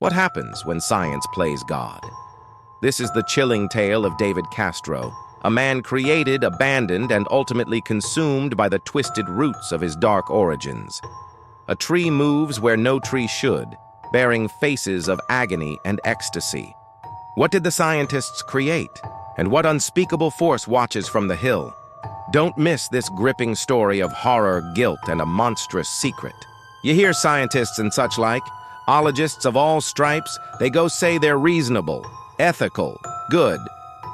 What happens when science plays God? This is the chilling tale of David Castro, a man created, abandoned, and ultimately consumed by the twisted roots of his dark origins. A tree moves where no tree should, bearing faces of agony and ecstasy. What did the scientists create? And what unspeakable force watches from the hill? Don't miss this gripping story of horror, guilt, and a monstrous secret. You hear scientists and such like, ologists of all stripes, they go say they're reasonable, ethical, good.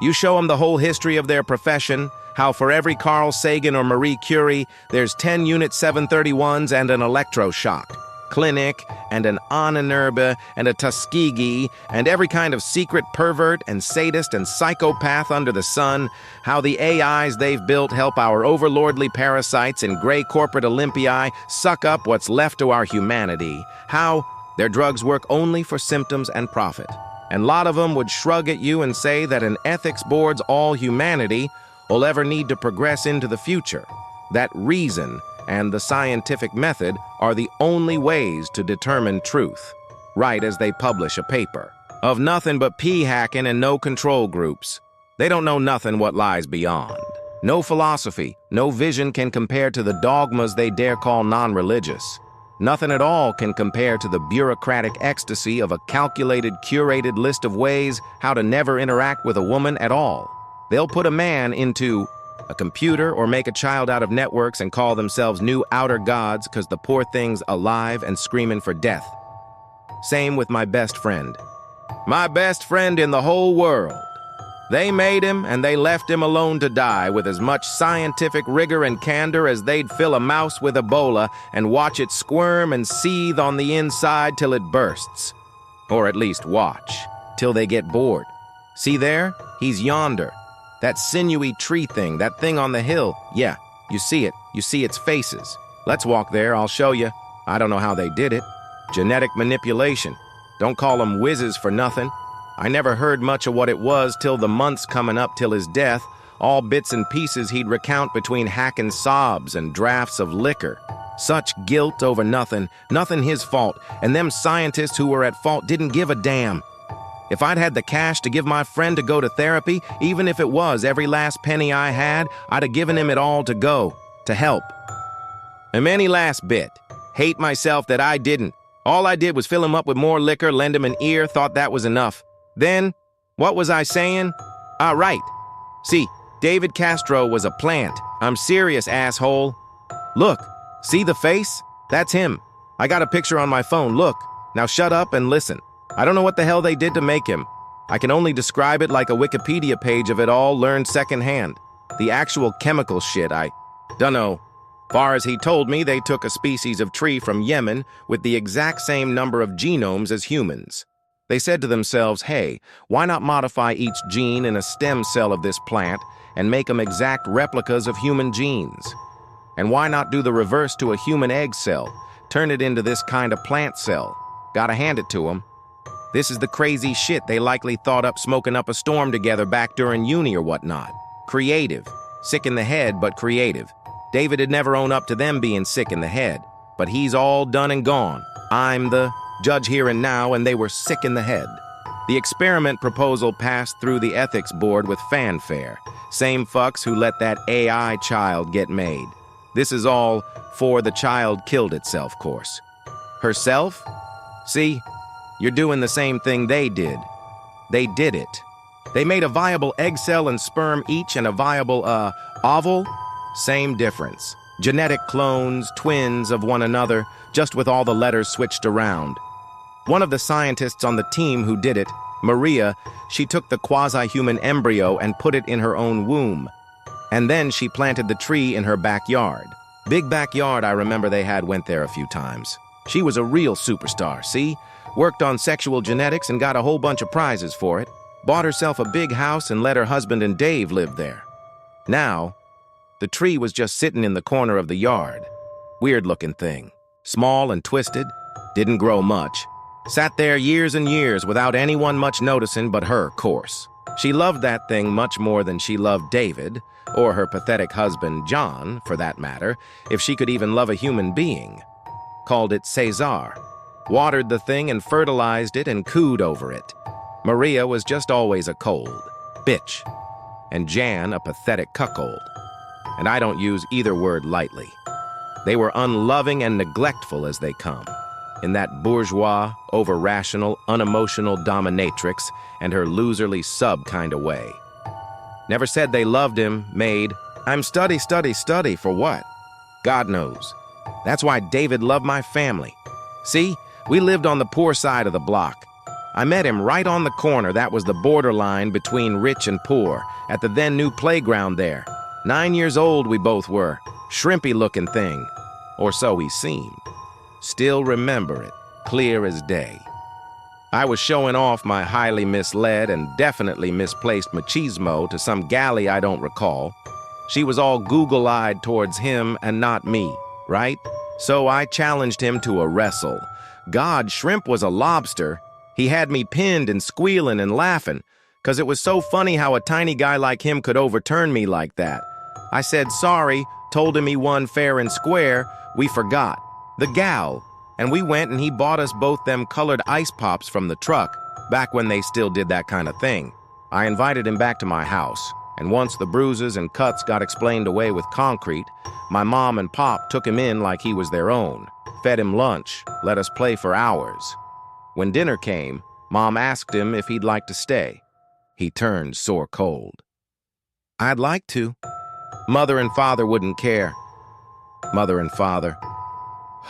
You show them the whole history of their profession, how for every Carl Sagan or Marie Curie, there's 10 Unit 731s and an electroshock, clinic, and an Ahnenerbe, and a Tuskegee, and every kind of secret pervert and sadist and psychopath under the sun, how the AIs they've built help our overlordly parasites in gray corporate Olympii suck up what's left to our humanity, how their drugs work only for symptoms and profit. And a lot of them would shrug at you and say that an ethics board's all humanity will ever need to progress into the future, that reason and the scientific method are the only ways to determine truth, right as they publish a paper. Of nothing but p-hacking and no control groups. They don't know nothing what lies beyond. No philosophy, no vision can compare to the dogmas they dare call non-religious. Nothing at all can compare to the bureaucratic ecstasy of a calculated, curated list of ways how to never interact with a woman at all. They'll put a man into a computer or make a child out of networks and call themselves new outer gods because the poor thing's alive and screaming for death. Same with my best friend. My best friend in the whole world. They made him and they left him alone to die with as much scientific rigor and candor as they'd fill a mouse with Ebola and watch it squirm and seethe on the inside till it bursts. Or at least watch, till they get bored. See there? He's yonder. That sinewy tree thing, that thing on the hill. Yeah, you see it. You see its faces. Let's walk there, I'll show you. I don't know how they did it. Genetic manipulation. Don't call them whizzes for nothing. I never heard much of what it was till the months coming up till his death, all bits and pieces he'd recount between hacking sobs and drafts of liquor. Such guilt over nothing, nothing his fault, and them scientists who were at fault didn't give a damn. If I'd had the cash to give my friend to go to therapy, even if it was every last penny I had, I'd have given him it all to go, to help. And any last bit. Hate myself that I didn't. All I did was fill him up with more liquor, lend him an ear, thought that was enough. Then, what was I saying? Right. See, David Castro was a plant. I'm serious, asshole. Look, see the face? That's him. I got a picture on my phone, look. Now shut up and listen. I don't know what the hell they did to make him. I can only describe it like a Wikipedia page of it all learned secondhand. The actual chemical shit, I dunno. Far as he told me, they took a species of tree from Yemen with the exact same number of genomes as humans. They said to themselves, hey, why not modify each gene in a stem cell of this plant and make them exact replicas of human genes? And why not do the reverse to a human egg cell, turn it into this kind of plant cell? Gotta hand it to them. This is the crazy shit they likely thought up smoking up a storm together back during uni or whatnot. Creative. Sick in the head, but creative. David had never owned up to them being sick in the head, but he's all done and gone. I'm the judge here and now, and they were sick in the head. The experiment proposal passed through the ethics board with fanfare. Same fucks who let that AI child get made. This is all for the child killed itself course. Herself? See? You're doing the same thing they did. They did it. They made a viable egg cell and sperm each and a viable, oval? Same difference. Genetic clones, twins of one another, just with all the letters switched around. One of the scientists on the team who did it, Maria, she took the quasi-human embryo and put it in her own womb. And then she planted the tree in her backyard. Big backyard I remember they had went there a few times. She was a real superstar, see? Worked on sexual genetics and got a whole bunch of prizes for it. Bought herself a big house and let her husband and Dave live there. Now, the tree was just sitting in the corner of the yard. Weird-looking thing. Small and twisted. Didn't grow much. Sat there years and years without anyone much noticing but her, course. She loved that thing much more than she loved David, or her pathetic husband, John, for that matter, if she could even love a human being. Called it Cesar. Watered the thing and fertilized it and cooed over it. Maria was just always a cold bitch, and Jan a pathetic cuckold. And I don't use either word lightly. They were unloving and neglectful as they come, in that bourgeois, over-rational, unemotional dominatrix and her loserly sub kind of way. Never said they loved him, made, I'm study for what? God knows. That's why David loved my family. See, we lived on the poor side of the block. I met him right on the corner that was the borderline between rich and poor, at the then new playground there. 9 years old we both were, shrimpy-looking thing, or so he seemed. Still remember it, clear as day. I was showing off my highly misled and definitely misplaced machismo to some galley I don't recall. She was all Google-eyed towards him and not me, right? So I challenged him to a wrestle. God, Shrimp was a lobster. He had me pinned and squealing and laughing, 'cause it was so funny how a tiny guy like him could overturn me like that. I said sorry, told him he won fair and square. We forgot. The gal. And we went and he bought us both them colored ice pops from the truck, back when they still did that kind of thing. I invited him back to my house, and once the bruises and cuts got explained away with concrete, my mom and pop took him in like he was their own, fed him lunch, let us play for hours. When dinner came, Mom asked him if he'd like to stay. He turned sore cold. I'd like to. Mother and father wouldn't care. Mother and father.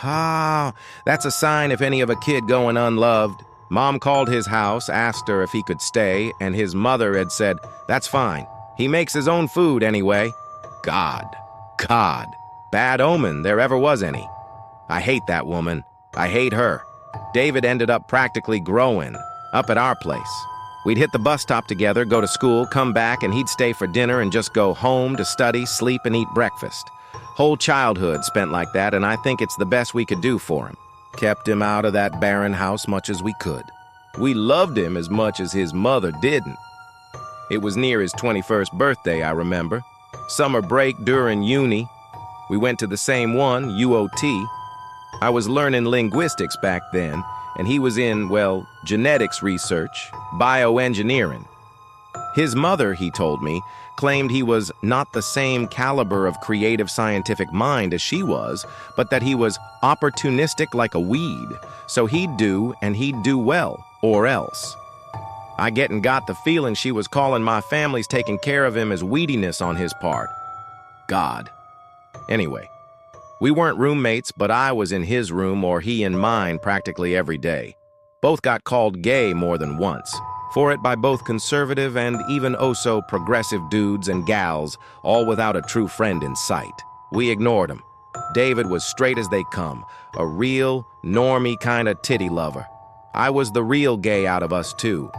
Ah, that's a sign if any of a kid going unloved. Mom called his house, asked her if he could stay, and his mother had said, that's fine. He makes his own food anyway. God. Bad omen there ever was any. I hate that woman. I hate her. David ended up practically growing, up at our place. We'd hit the bus stop together, go to school, come back, and he'd stay for dinner and just go home to study, sleep, and eat breakfast. Whole childhood spent like that, and I think it's the best we could do for him. Kept him out of that barren house much as we could. We loved him as much as his mother didn't. It was near his 21st birthday, I remember. Summer break during uni. We went to the same one, UOT. I was learning linguistics back then, and he was in, well, genetics research, bioengineering. His mother, he told me, claimed he was not the same caliber of creative scientific mind as she was, but that he was opportunistic like a weed, so he'd do and he'd do well, or else. I got the feeling she was calling my family's taking care of him as weediness on his part. God. Anyway, we weren't roommates, but I was in his room or he in mine practically every day. Both got called gay more than once. For it by both conservative and even oh-so progressive dudes and gals, all without a true friend in sight. We ignored him. David was straight as they come, a real, normie kind of titty lover. I was the real gay out of us too.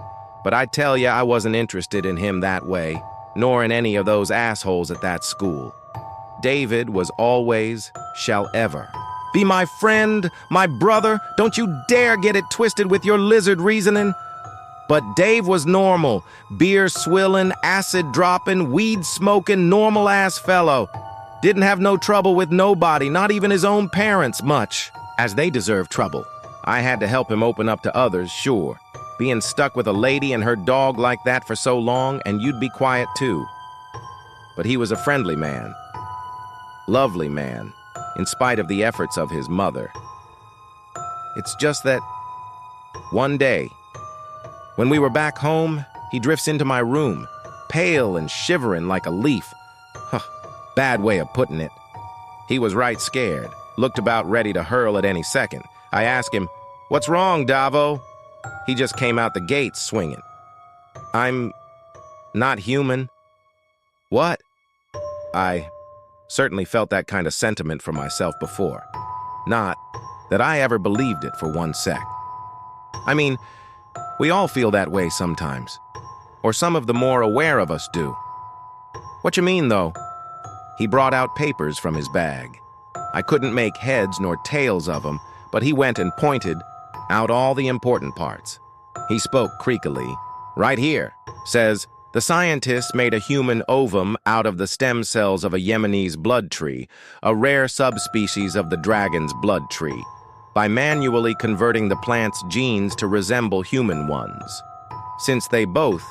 But I tell ya, I wasn't interested in him that way, nor in any of those assholes at that school. David was always, shall ever, be my friend, my brother. Don't you dare get it twisted with your lizard reasoning. But Dave was normal, beer swilling, acid dropping, weed smoking, normal-ass fellow. Didn't have no trouble with nobody, not even his own parents much, as they deserve trouble. I had to help him open up to others, sure. Being stuck with a lady and her dog like that for so long, and you'd be quiet too. But he was a friendly man. Lovely man, in spite of the efforts of his mother. It's just that one day, when we were back home, he drifts into my room, pale and shivering like a leaf. Huh, bad way of putting it. He was right scared, looked about ready to hurl at any second. I asked him, "What's wrong, Davo?" He just came out the gates swinging. "I'm not human." What? I certainly felt that kind of sentiment for myself before. Not that I ever believed it for one sec. I mean, we all feel that way sometimes. Or some of the more aware of us do. What you mean, though? He brought out papers from his bag. I couldn't make heads nor tails of them, but he went and pointed out all the important parts. He spoke creakily. Right here, says, the scientists made a human ovum out of the stem cells of a Yemenese blood tree, a rare subspecies of the dragon's blood tree. by manually converting the plant's genes to resemble human ones. Since they both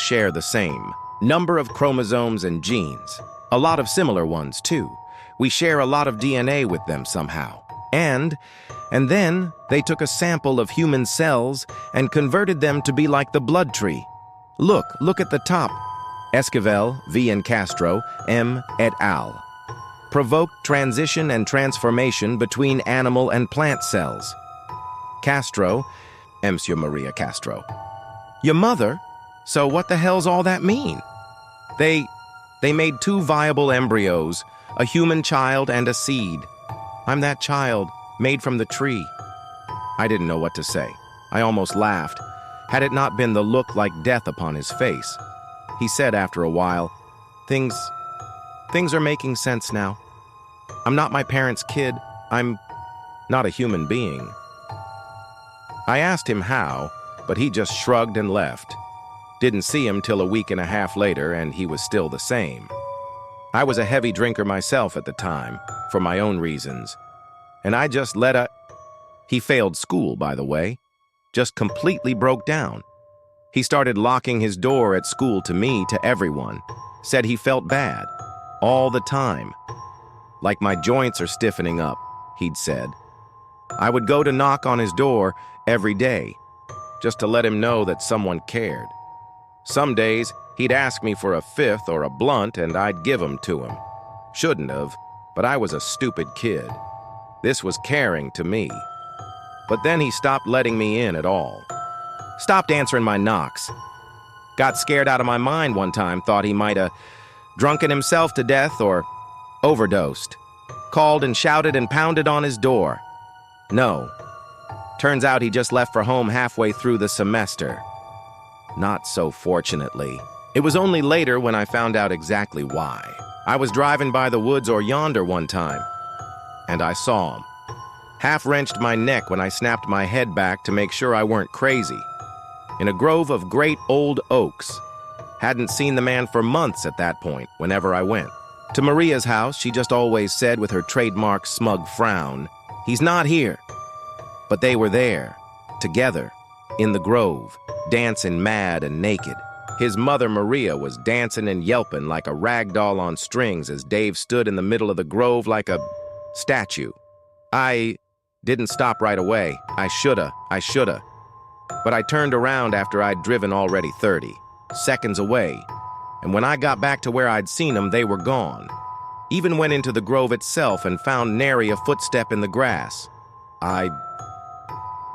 share the same number of chromosomes and genes, a lot of similar ones too. We share a lot of DNA with them somehow. And then they took a sample of human cells and converted them to be like the blood tree. Look at the top. Esquivel, V. and Castro, M. et al. Provoked transition and transformation between animal and plant cells. Castro, Monsieur Maria Castro. Your mother? So what the hell's all that mean? They made two viable embryos, a human child and a seed. I'm that child, made from the tree. I didn't know what to say. I almost laughed, had it not been the look like death upon his face. He said after a while, Things are making sense now. I'm not my parents' kid. I'm not a human being. I asked him how, but he just shrugged and left. Didn't see him till a week and a half later, and he was still the same. I was a heavy drinker myself at the time, for my own reasons. And I just He failed school, by the way. Just completely broke down. He started locking his door at school to me, to everyone. Said he felt bad. All the time. Like my joints are stiffening up, he'd said. I would go to knock on his door every day, just to let him know that someone cared. Some days, he'd ask me for a fifth or a blunt, and I'd give them to him. Shouldn't have, but I was a stupid kid. This was caring to me. But then he stopped letting me in at all. Stopped answering my knocks. Got scared out of my mind one time, thought he might have drunken himself to death or overdosed. Called and shouted and pounded on his door. No. Turns out he just left for home halfway through the semester. Not so fortunately. It was only later when I found out exactly why. I was driving by the woods or yonder one time, and I saw him. Half-wrenched my neck when I snapped my head back to make sure I weren't crazy. In a grove of great old oaks. Hadn't seen the man for months at that point, whenever I went. To Maria's house, she just always said with her trademark smug frown, "He's not here." But they were there, together, in the grove, dancing mad and naked. His mother, Maria, was dancing and yelping like a rag doll on strings as Dave stood in the middle of the grove like a statue. I didn't stop right away. I shoulda. But I turned around after I'd driven already 30 seconds away, and when I got back to where I'd seen them, they were gone. Even went into the grove itself and found nary a footstep in the grass. I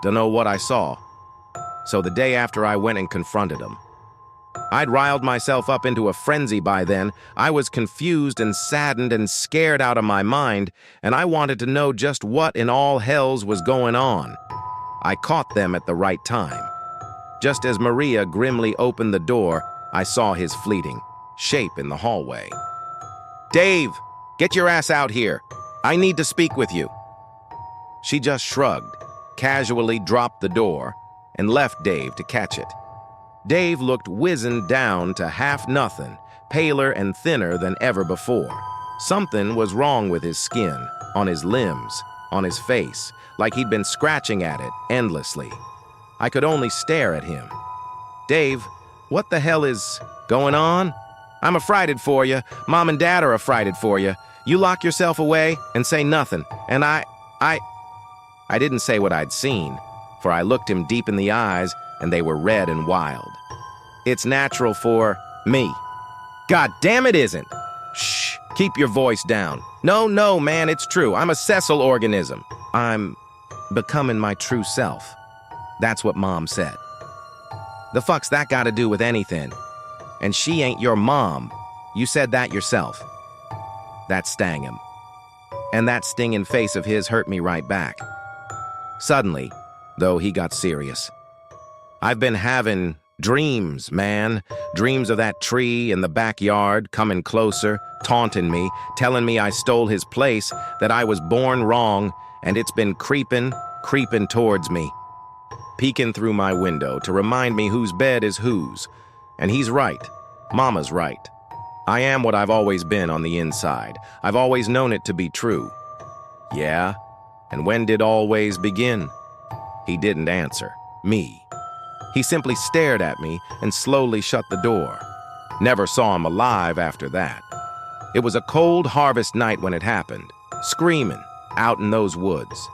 dunno what I saw. So the day after I went and confronted him. I'd riled myself up into a frenzy by then. I was confused and saddened and scared out of my mind, and I wanted to know just what in all hells was going on. I caught them at the right time. Just as Maria grimly opened the door, I saw his fleeting shape in the hallway. "Dave, get your ass out here. I need to speak with you." She just shrugged, casually dropped the door, and left Dave to catch it. Dave looked wizened down to half-nothing, paler and thinner than ever before. Something was wrong with his skin, on his limbs, on his face, like he'd been scratching at it endlessly. I could only stare at him. "Dave, what the hell is going on? I'm affrighted for you. Mom and Dad are affrighted for you. You lock yourself away and say nothing, and I didn't say what I'd seen, for I looked him deep in the eyes, and they were red and wild. It's natural for me. God damn it isn't. Shh, keep your voice down. No, man, it's true. I'm a sessile organism. I'm becoming my true self. That's what Mom said. The fuck's that got to do with anything? And she ain't your mom. You said that yourself. That stung him. And that stinging face of his hurt me right back. Suddenly, though, he got serious. I've been having dreams, man. Dreams of that tree in the backyard, coming closer, taunting me, telling me I stole his place, that I was born wrong, and it's been creeping towards me. Peeking through my window to remind me whose bed is whose. And he's right. Mama's right. I am what I've always been on the inside. I've always known it to be true. Yeah, And when did always begin? He didn't answer. Me. He simply stared at me and slowly shut the door. Never saw him alive after that. It was a cold harvest night when it happened, screaming out in those woods.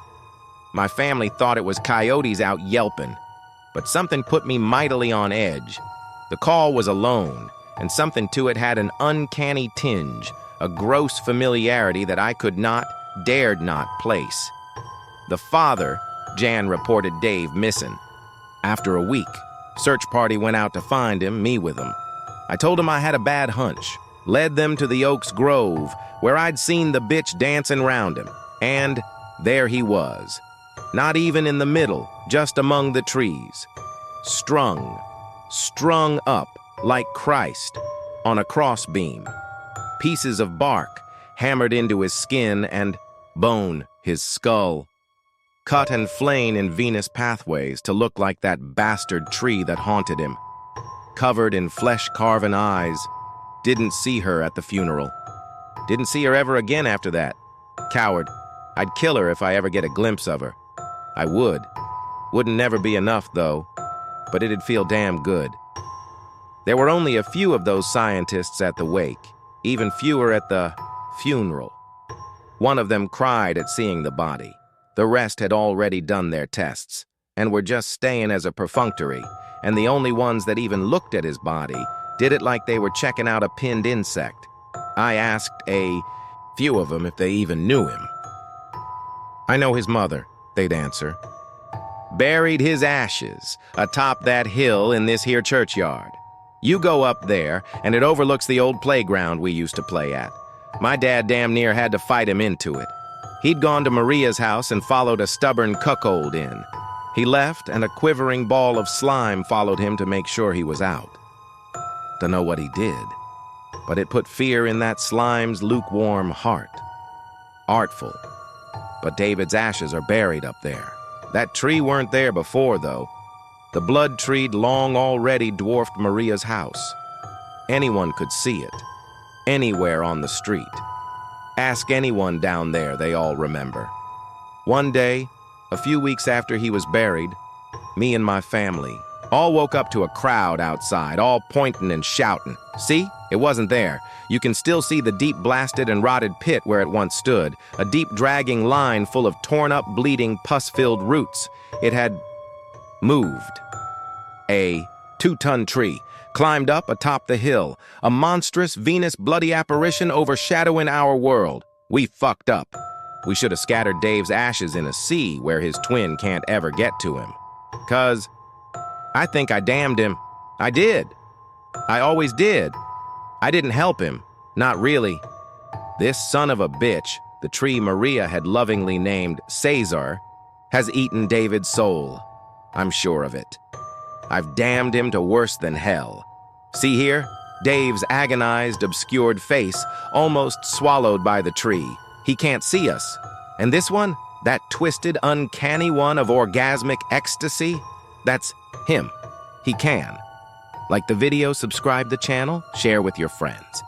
My family thought it was coyotes out yelping, but something put me mightily on edge. The call was alone, and something to it had an uncanny tinge, a gross familiarity that I could not, dared not place. The father, Jan reported Dave missing. After a week, search party went out to find him, me with him. I told him I had a bad hunch, led them to the Oaks Grove, where I'd seen the bitch dancing round him, and there he was. Not even in the middle, just among the trees. Strung up like Christ on a crossbeam. Pieces of bark hammered into his skin and bone his skull. Cut and flayed in venous pathways to look like that bastard tree that haunted him. Covered in flesh-carven eyes. Didn't see her at the funeral. Didn't see her ever again after that. Coward. I'd kill her if I ever get a glimpse of her. I would. Wouldn't never be enough, though. But it'd feel damn good. There were only a few of those scientists at the wake. Even fewer at the funeral. One of them cried at seeing the body. The rest had already done their tests, and were just staying as a perfunctory, and the only ones that even looked at his body did it like they were checking out a pinned insect. I asked a few of them if they even knew him. I know his mother, they'd answer. Buried his ashes atop that hill in this here churchyard. You go up there, and it overlooks the old playground we used to play at. My dad damn near had to fight him into it. He'd gone to Maria's house and followed a stubborn cuckold in. He left, and a quivering ball of slime followed him to make sure he was out. Dunno what he did, but it put fear in that slime's lukewarm heart. Artful. But David's ashes are buried up there. That tree weren't there before, though. The blood tree'd long already dwarfed Maria's house. Anyone could see it. Anywhere on the street. Ask anyone down there, they all remember. One day, a few weeks after he was buried, me and my family all woke up to a crowd outside, all pointing and shouting. See? It wasn't there. You can still see the deep blasted and rotted pit where it once stood, a deep dragging line full of torn up, bleeding, pus-filled roots. It had moved. A 2-ton tree climbed up atop the hill, a monstrous Venus bloody apparition overshadowing our world. We fucked up. We should have scattered Dave's ashes in a sea where his twin can't ever get to him. 'Cause I think I damned him. I did. I always did. I didn't help him. Not really. This son of a bitch, the tree Maria had lovingly named Caesar, has eaten David's soul. I'm sure of it. I've damned him to worse than hell. See here? Dave's agonized, obscured face, almost swallowed by the tree. He can't see us. And this one, that twisted, uncanny one of orgasmic ecstasy, that's him. He can. Like the video, subscribe the channel, share with your friends.